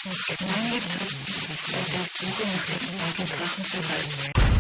Mein Liebster, auf der Suche nach dem alten Drachen zu sein.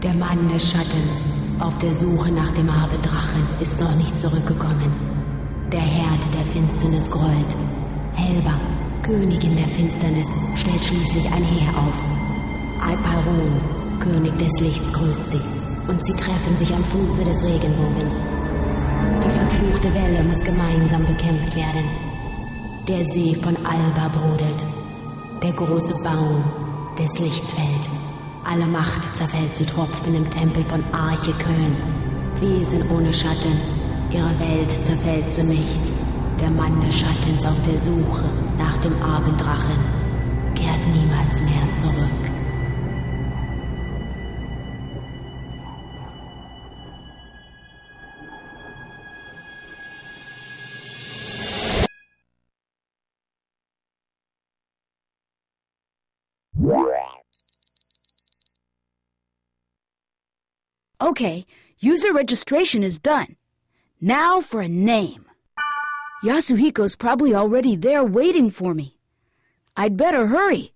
Der Mann des Schattens, auf der Suche nach dem Abendrachen, ist noch nicht zurückgekommen. Der Herd der Finsternis grollt. Helba, Königin der Finsternis, stellt schließlich ein Heer auf. Alparon, König des Lichts, grüßt sie, und sie treffen sich am Fuße des Regenbogens. Die verfluchte Welle muss gemeinsam bekämpft werden. Der See von Alba brodelt. Der große Baum des Lichts fällt. Alle Macht zerfällt zu Tropfen im Tempel von Arche Köln. Wesen ohne Schatten, ihre Welt zerfällt zu nichts. Der Mann des Schattens auf der Suche nach dem Abenddrachen kehrt niemals mehr zurück. Okay, user registration is done. Now for a name. Yasuhiko's probably already there waiting for me. I'd better hurry.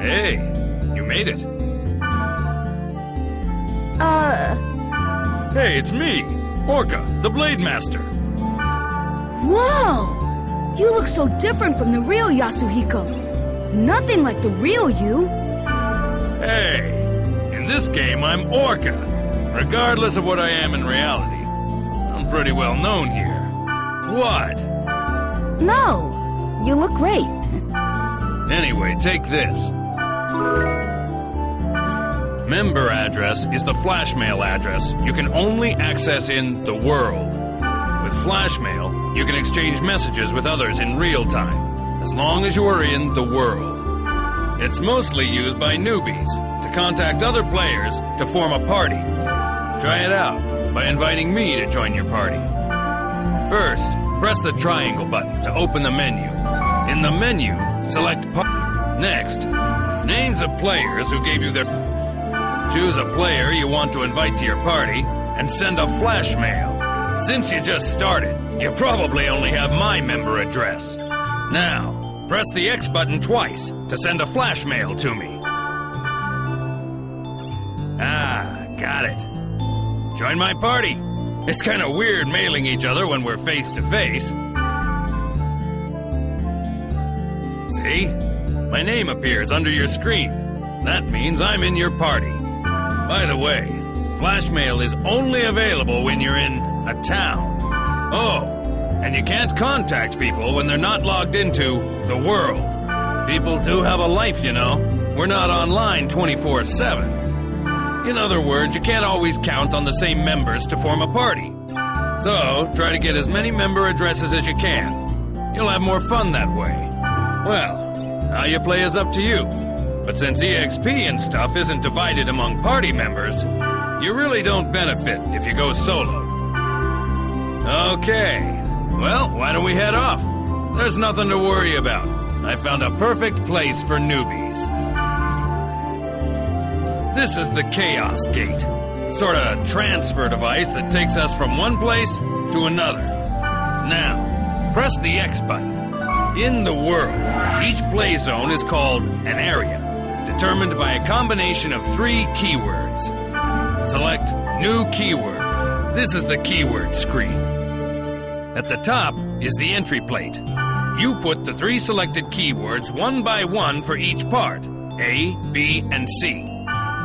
Hey, you made it. Hey, it's me, Orca, the Blade Master. Whoa! You look so different from the real Yasuhiko. Nothing like the real you. Hey, in this game I'm Orca. Regardless of what I am in reality, I'm pretty well known here. What? No, you look great. Anyway, take this. Member address is the flash mail address you can only access in the world. With flash mail, you can exchange messages with others in real time, as long as you are in the world. It's mostly used by newbies to contact other players to form a party. Try it out by inviting me to join your party. First, press the triangle button to open the menu. In the menu, select Next, names of players who gave you their... Choose a player you want to invite to your party and send a flash mail. Since you just started, you probably only have my member address. Now, press the X button twice to send a flash mail to me. Ah, got it. Join my party. It's kind of weird mailing each other when we're face to face. See? My name appears under your screen. That means I'm in your party. By the way, flash mail is only available when you're in a town. Oh, and you can't contact people when they're not logged into the world. People do have a life, you know. We're not online 24/7. In other words, you can't always count on the same members to form a party. So, try to get as many member addresses as you can. You'll have more fun that way. Well, how you play is up to you. But since EXP and stuff isn't divided among party members, you really don't benefit if you go solo. Okay, well, why don't we head off? There's nothing to worry about. I found a perfect place for newbies. This is the Chaos Gate, sort of transfer device that takes us from one place to another. Now, press the X button. In the world, each play zone is called an area, determined by a combination of 3 keywords. Select New Keyword. This is the keyword screen. At the top is the entry plate. You put the 3 selected keywords one by one for each part, A, B, and C.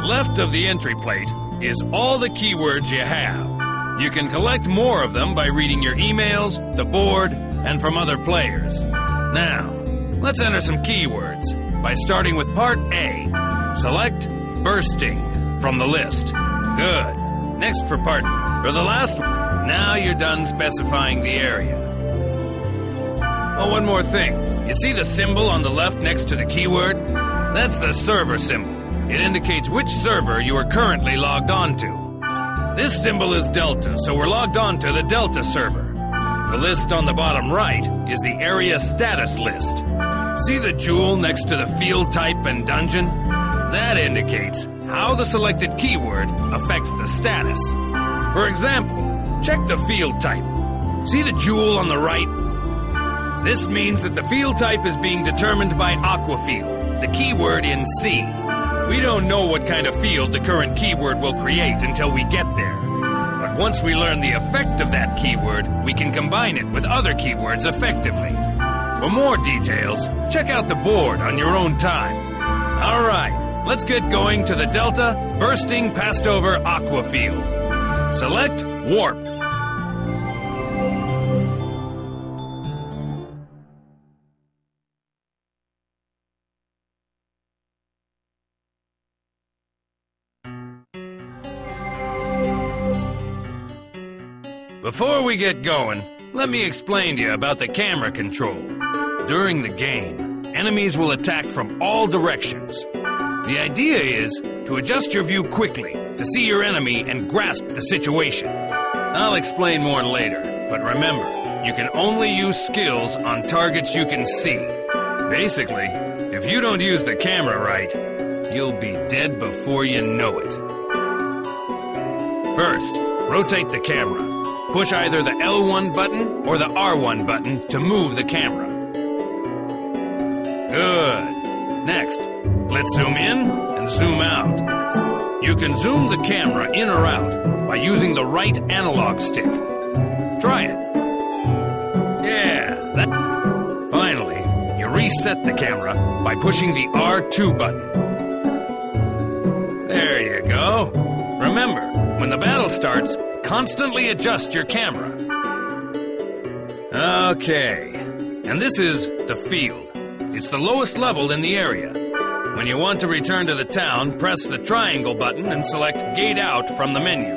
Left of the entry plate is all the keywords you have. You can collect more of them by reading your emails, the board, and from other players. Now, let's enter some keywords by starting with part A. Select bursting from the list. Good. Next for the last one. Now you're done specifying the area. Oh, one more thing. You see the symbol on the left next to the keyword? That's the server symbol. It indicates which server you are currently logged on to. This symbol is Delta, so we're logged on to the Delta server. The list on the bottom right is the area status list. See the jewel next to the field type and dungeon? That indicates how the selected keyword affects the status. For example, check the field type. See the jewel on the right? This means that the field type is being determined by Aquafield, the keyword in C. We don't know what kind of field the current keyword will create until we get there. But once we learn the effect of that keyword, we can combine it with other keywords effectively. For more details, check out the board on your own time. All right, let's get going to the Delta Bursting Passed Over Aquafield. Select Warp. Before we get going, let me explain to you about the camera control. During the game, enemies will attack from all directions. The idea is to adjust your view quickly to see your enemy and grasp the situation. I'll explain more later, but remember, you can only use skills on targets you can see. Basically, if you don't use the camera right, you'll be dead before you know it. First, rotate the camera. Push either the L1 button or the R1 button to move the camera. Good. Next, let's zoom in and zoom out. You can zoom the camera in or out by using the right analog stick. Try it. Yeah, that... Finally, you reset the camera by pushing the R2 button. There you go. Remember, when the battle starts, constantly adjust your camera. Okay, and this is the field. It's the lowest level in the area. When you want to return to the town, press the triangle button and select Gate Out from the menu.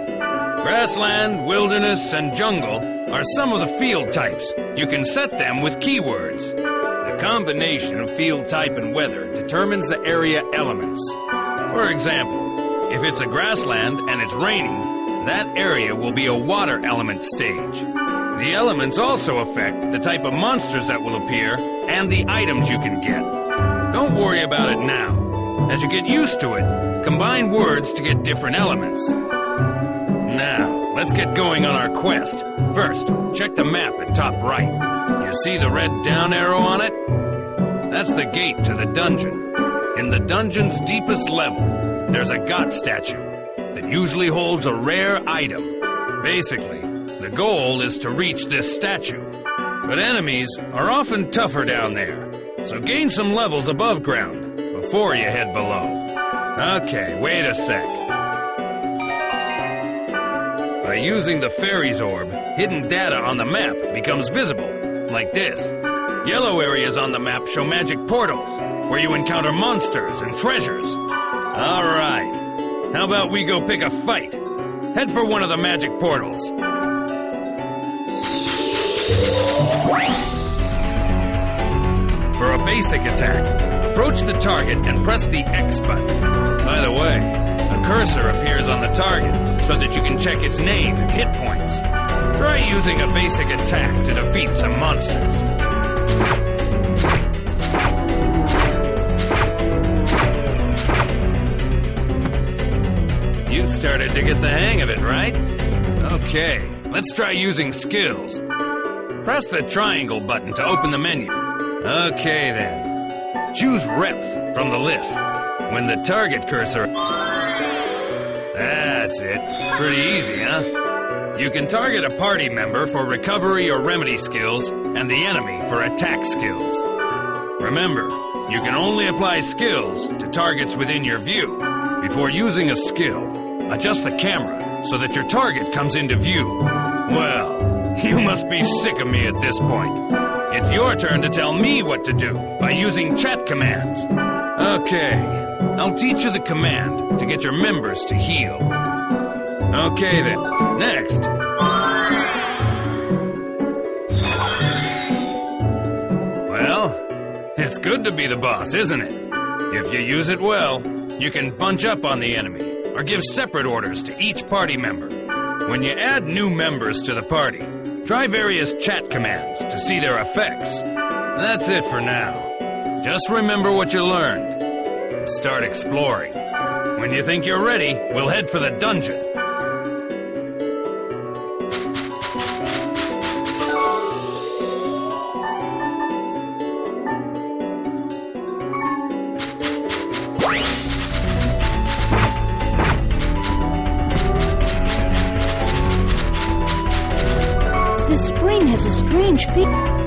Grassland, wilderness, and jungle are some of the field types. You can set them with keywords. The combination of field type and weather determines the area elements. For example, if it's a grassland and it's raining, that area will be a water element stage. The elements also affect the type of monsters that will appear and the items you can get. Don't worry about it now. As you get used to it, combine words to get different elements. Now, let's get going on our quest. First, check the map at top right. You see the red down arrow on it? That's the gate to the dungeon. In the dungeon's deepest level, there's a god statue that usually holds a rare item. Basically, the goal is to reach this statue. But enemies are often tougher down there, so gain some levels above ground before you head below. Okay, wait a sec. By using the fairy's orb, hidden data on the map becomes visible, like this. Yellow areas on the map show magic portals, where you encounter monsters and treasures. All right, how about we go pick a fight? Head for one of the magic portals. For a basic attack, approach the target and press the X button. By the way, a cursor appears on the target so that you can check its name and hit points. Try using a basic attack to defeat some monsters. You started to get the hang of it, right? Okay, let's try using skills. Press the triangle button to open the menu. Okay then. Choose Repth from the list. When the target cursor... That's it. Pretty easy, huh? You can target a party member for recovery or remedy skills, and the enemy for attack skills. Remember, you can only apply skills to targets within your view. Before using a skill, adjust the camera so that your target comes into view. Well, you must be sick of me at this point. It's your turn to tell me what to do by using chat commands. Okay, I'll teach you the command to get your members to heal. Okay then, next. Well, it's good to be the boss, isn't it? If you use it well, you can bunch up on the enemy or give separate orders to each party member. When you add new members to the party, try various chat commands to see their effects. That's it for now. Just remember what you learned and start exploring. When you think you're ready, we'll head for the dungeon. This spring has a strange feel.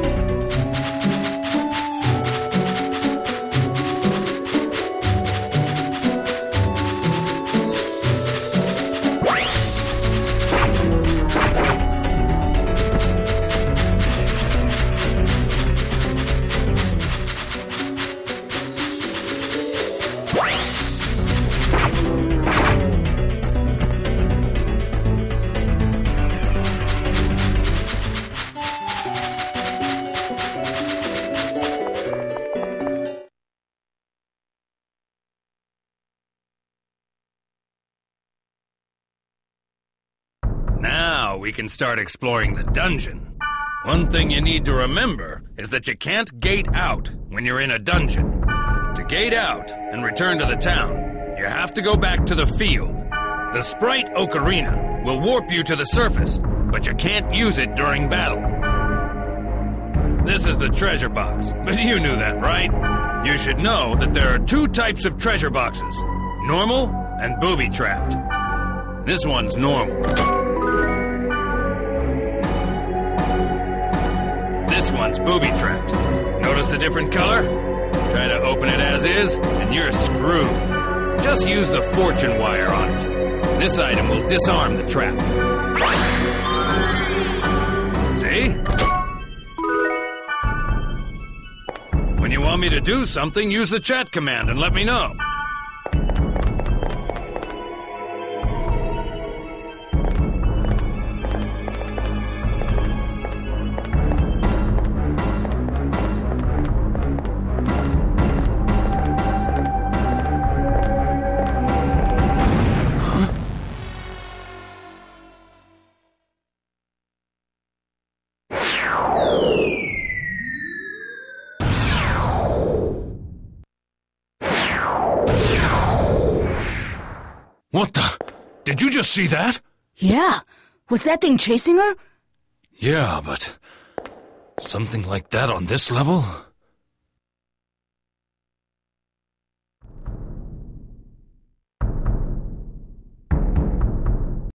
Now we can start exploring the dungeon. One thing you need to remember is that you can't gate out when you're in a dungeon. To gate out and return to the town, you have to go back to the field. The sprite Ocarina will warp you to the surface, but you can't use it during battle. This is the treasure box, but you knew that, right? You should know that there are two types of treasure boxes, normal and booby-trapped. This one's normal. This one's booby-trapped. Notice the different color? Try to open it as is, and you're screwed. Just use the fortune wire on it. This item will disarm the trap. See? When you want me to do something, use the chat command and let me know. What the? Did you just see that? Yeah. Was that thing chasing her? Yeah, but something like that on this level?